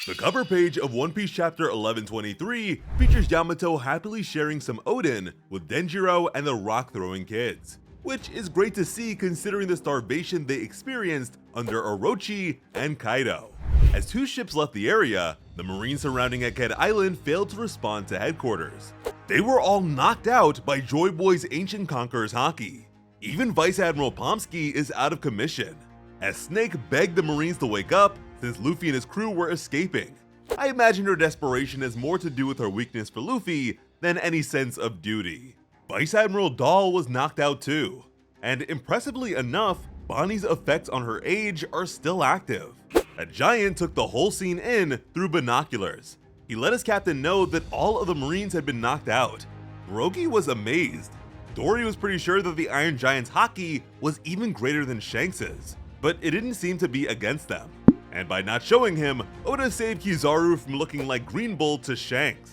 The cover page of One Piece chapter 1123 features Yamato happily sharing some Oden with Denjiro and the rock-throwing kids, which is great to see considering the starvation they experienced under Orochi and Kaido. As two ships left the area, the Marines surrounding Egghead Island failed to respond to headquarters. They were all knocked out by Joy Boy's Ancient Conqueror's haki. Even Vice Admiral Pomsky is out of commission, as Snake begged the Marines to wake up since Luffy and his crew were escaping. I imagine her desperation has more to do with her weakness for Luffy than any sense of duty. Vice Admiral Dahl was knocked out too, and impressively enough, Bonnie's effects on her age are still active. A giant took the whole scene in through binoculars. He let his captain know that all of the Marines had been knocked out. Brogy was amazed. Dory was pretty sure that the Iron Giant's haki was even greater than Shanks's, but it didn't seem to be against them. And by not showing him, Oda saved Kizaru from looking like Green Bull to Shanks.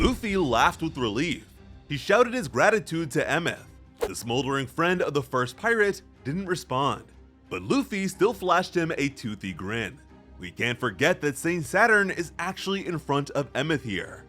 Luffy laughed with relief. He shouted his gratitude to Emeth. The smoldering friend of the first pirate didn't respond, but Luffy still flashed him a toothy grin. We can't forget that Saint Saturn is actually in front of Emeth here.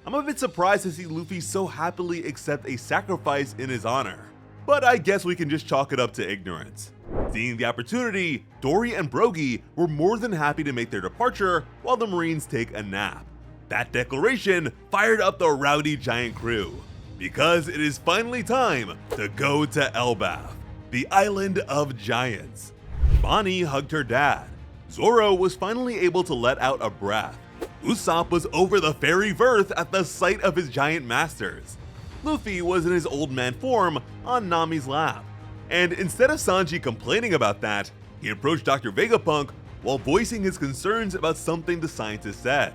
I'm a bit surprised to see Luffy so happily accept a sacrifice in his honor, but I guess we can just chalk it up to ignorance. Seeing the opportunity, Dory and Brogy were more than happy to make their departure while the Marines take a nap. That declaration fired up the rowdy giant crew, because it is finally time to go to Elbaf, the island of giants. Bonnie hugged her dad. Zoro was finally able to let out a breath. Usopp was over the fairy Verth at the sight of his giant masters. Luffy was in his old man form on Nami's lap. And instead of Sanji complaining about that, he approached Dr. Vegapunk while voicing his concerns about something the scientist said.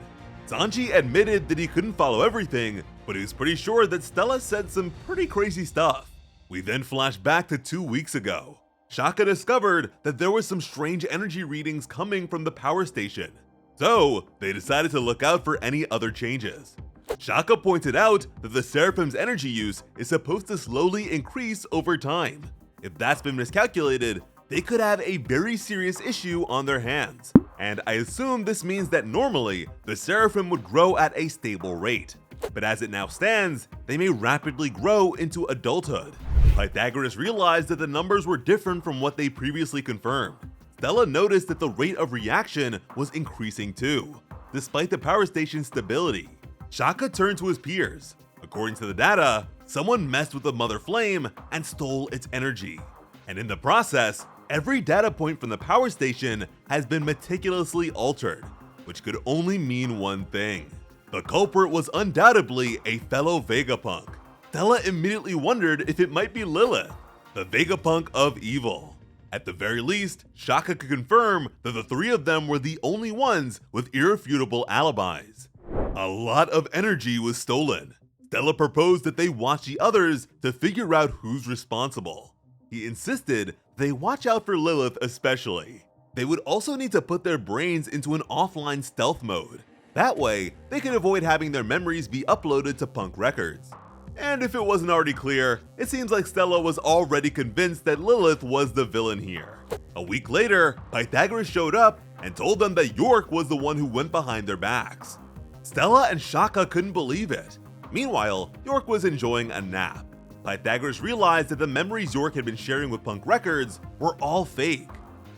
Sanji admitted that he couldn't follow everything, but he was pretty sure that Stella said some pretty crazy stuff. We then flash back to 2 weeks ago. Shaka discovered that there was some strange energy readings coming from the power station, so they decided to look out for any other changes. Shaka pointed out that the Seraphim's energy use is supposed to slowly increase over time. If that's been miscalculated, they could have a very serious issue on their hands, and I assume this means that normally the Seraphim would grow at a stable rate, but as it now stands, they may rapidly grow into adulthood. Pythagoras realized that the numbers were different from what they previously confirmed. Stella noticed that the rate of reaction was increasing too, despite the power station's stability. Shaka turned to his peers. According to the data, someone messed with the Mother Flame and stole its energy. And in the process, every data point from the power station has been meticulously altered, which could only mean one thing. The culprit was undoubtedly a fellow Vegapunk. Stella immediately wondered if it might be Lilith, the Vegapunk of evil. At the very least, Shaka could confirm that the three of them were the only ones with irrefutable alibis. A lot of energy was stolen. Stella proposed that they watch the others to figure out who's responsible. He insisted they watch out for Lilith especially. They would also need to put their brains into an offline stealth mode. That way, they could avoid having their memories be uploaded to Punk Records. And if it wasn't already clear, it seems like Stella was already convinced that Lilith was the villain here. A week later, Pythagoras showed up and told them that York was the one who went behind their backs. Stella and Shaka couldn't believe it. Meanwhile, York was enjoying a nap. Pythagoras realized that the memories York had been sharing with Punk Records were all fake.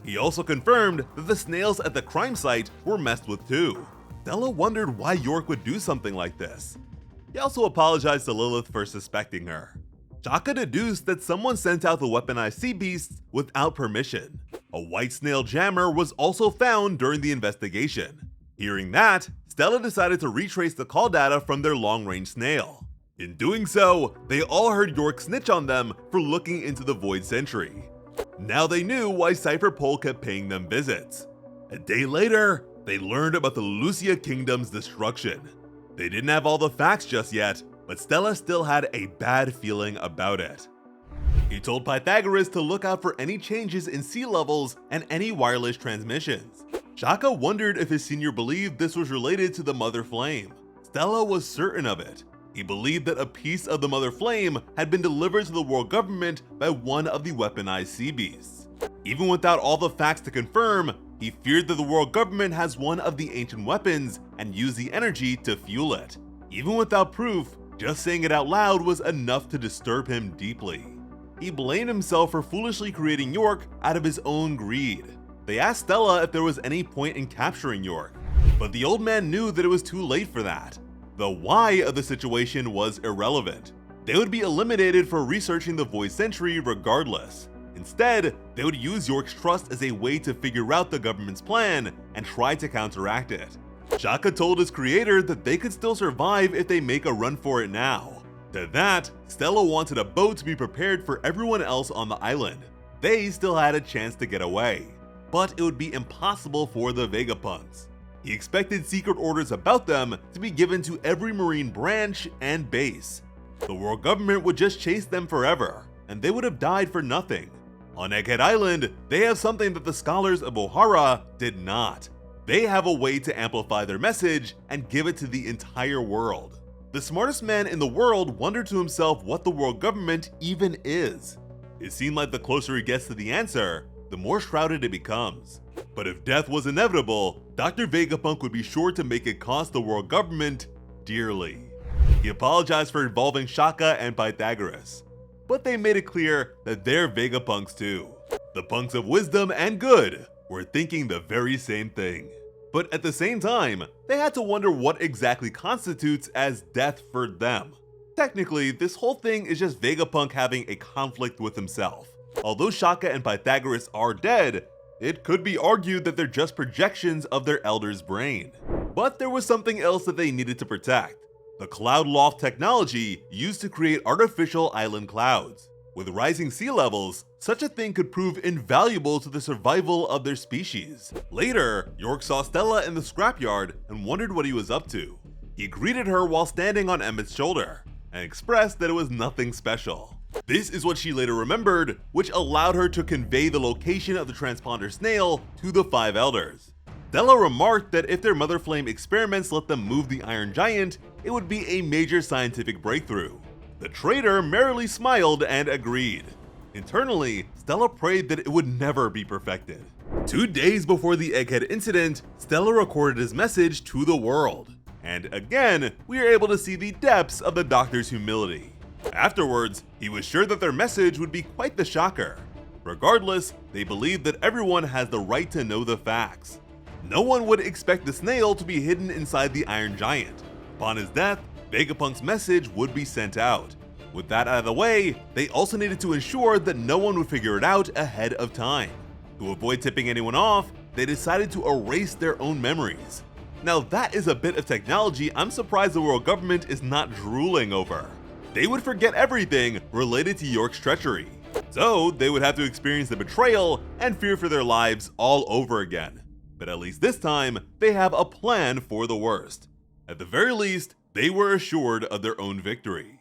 He also confirmed that the snails at the crime site were messed with too. Stella wondered why York would do something like this. He also apologized to Lilith for suspecting her. Shaka deduced that someone sent out the weaponized sea beasts without permission. A white snail jammer was also found during the investigation. Hearing that, Stella decided to retrace the call data from their long-range snail. In doing so, they all heard York snitch on them for looking into the Void Sentry. Now they knew why Cypher Pole kept paying them visits. A day later, they learned about the Lucia Kingdom's destruction. They didn't have all the facts just yet, but Stella still had a bad feeling about it. He told Pythagoras to look out for any changes in sea levels and any wireless transmissions. Shaka wondered if his senior believed this was related to the Mother Flame. Stella was certain of it. He believed that a piece of the Mother Flame had been delivered to the world government by one of the weaponized sea beasts. Even without all the facts to confirm, He feared that the world government has one of the ancient weapons and used the energy to fuel it. Even without proof, just saying it out loud was enough to disturb him deeply. He blamed himself for foolishly creating York out of his own greed. They asked Stella if there was any point in capturing York, but the old man knew that it was too late for that. The why of the situation was irrelevant. They would be eliminated for researching the Void Century regardless. Instead, they would use York's trust as a way to figure out the government's plan and try to counteract it. Shaka told his creator that they could still survive if they make a run for it now. To that, Stella wanted a boat to be prepared for everyone else on the island. They still had a chance to get away, but it would be impossible for the Vegapunks. He expected secret orders about them to be given to every marine branch and base. The world government would just chase them forever, and they would have died for nothing. On Egghead Island, they have something that the scholars of Ohara did not. They have a way to amplify their message and give it to the entire world. The smartest man in the world wondered to himself what the world government even is. It seemed like the closer he gets to the answer, the more shrouded it becomes. But if death was inevitable, Dr. Vegapunk would be sure to make it cost the world government dearly. He apologized for involving Shaka and Pythagoras, but they made it clear that they're Vegapunks too. The punks of wisdom and good were thinking the very same thing. But at the same time, they had to wonder what exactly constitutes as death for them. Technically, this whole thing is just Vegapunk having a conflict with himself. Although Shaka and Pythagoras are dead, it could be argued that they're just projections of their elder's brain. But there was something else that they needed to protect: the cloud loft technology used to create artificial island clouds. With rising sea levels, such a thing could prove invaluable to the survival of their species. Later, York saw Stella in the scrapyard and wondered what he was up to. He greeted her while standing on Emmett's shoulder and expressed that it was nothing special. This is what she later remembered, which allowed her to convey the location of the transponder snail to the five elders. Stella remarked that if their Mother Flame experiments let them move the Iron Giant, it would be a major scientific breakthrough. The traitor merrily smiled and agreed. Internally, Stella prayed that it would never be perfected. 2 days before the Egghead incident, Stella recorded his message to the world. And again, we are able to see the depths of the Doctor's humility. Afterwards, he was sure that their message would be quite the shocker. Regardless, they believed that everyone has the right to know the facts. No one would expect the snail to be hidden inside the Iron Giant. Upon his death, Vegapunk's message would be sent out. With that out of the way, they also needed to ensure that no one would figure it out ahead of time. To avoid tipping anyone off, they decided to erase their own memories. Now that is a bit of technology I'm surprised the world government is not drooling over. They would forget everything related to York's treachery. So they would have to experience the betrayal and fear for their lives all over again. But at least this time, they have a plan for the worst. At the very least, they were assured of their own victory.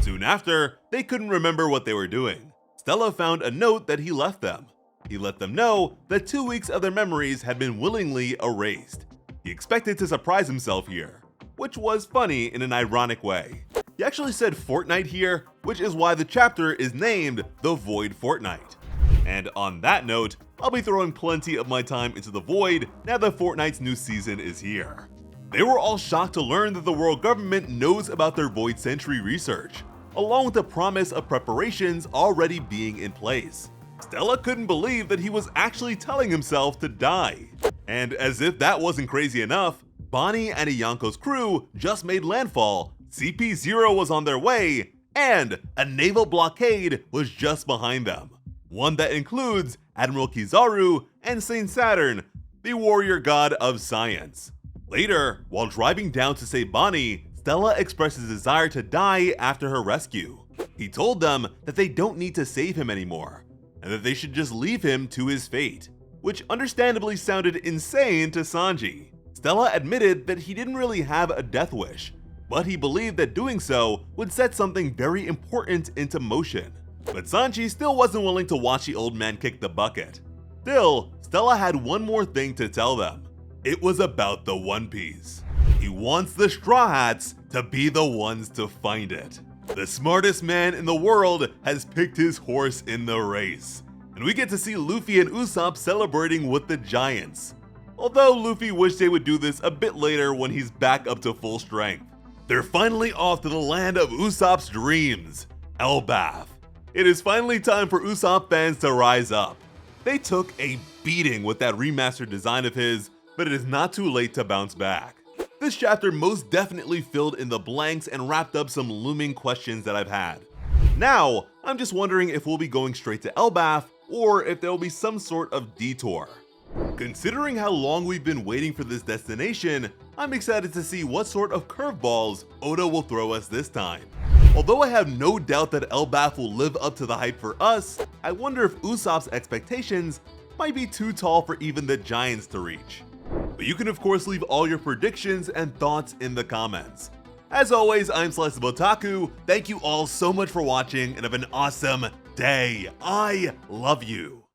Soon after, they couldn't remember what they were doing. Stella found a note that he left them. He let them know that 2 weeks of their memories had been willingly erased. He expected to surprise himself here, which was funny in an ironic way. He actually said Fortnite here, which is why the chapter is named The Void Fortnite. And on that note, I'll be throwing plenty of my time into the Void now that Fortnite's new season is here. They were all shocked to learn that the world government knows about their Void Century research, along with the promise of preparations already being in place. Stella couldn't believe that he was actually telling himself to die. And as if that wasn't crazy enough, Bonnie and Iyanko's crew just made landfall, CP0 was on their way, and a naval blockade was just behind them. One that includes Admiral Kizaru and Saint Saturn, the warrior god of science. Later, while driving down to save Bonnie, Stella expressed his desire to die after her rescue. He told them that they don't need to save him anymore, and that they should just leave him to his fate, which understandably sounded insane to Sanji. Stella admitted that he didn't really have a death wish, but he believed that doing so would set something very important into motion. But Sanji still wasn't willing to watch the old man kick the bucket. Still, Stella had one more thing to tell them. It was about the One Piece. He wants the Straw Hats to be the ones to find it. The smartest man in the world has picked his horse in the race. And and we get to see Luffy and Usopp celebrating with the Giants. Although Luffy wished they would do this a bit later when he's back up to full strength. They're finally off to the land of Usopp's dreams, Elbaf. It is finally time for Usopp fans to rise up. They took a beating with that remastered design of his, but it is not too late to bounce back. This chapter most definitely filled in the blanks and wrapped up some looming questions that I've had. Now, I'm just wondering if we'll be going straight to Elbaf, or if there will be some sort of detour. Considering how long we've been waiting for this destination, I'm excited to see what sort of curveballs Oda will throw us this time. Although I have no doubt that Elbaf will live up to the hype for us, I wonder if Usopp's expectations might be too tall for even the Giants to reach. But you can of course leave all your predictions and thoughts in the comments. As always, I'm Sliceable Otaku. Thank you all so much for watching and have an awesome day. I love you.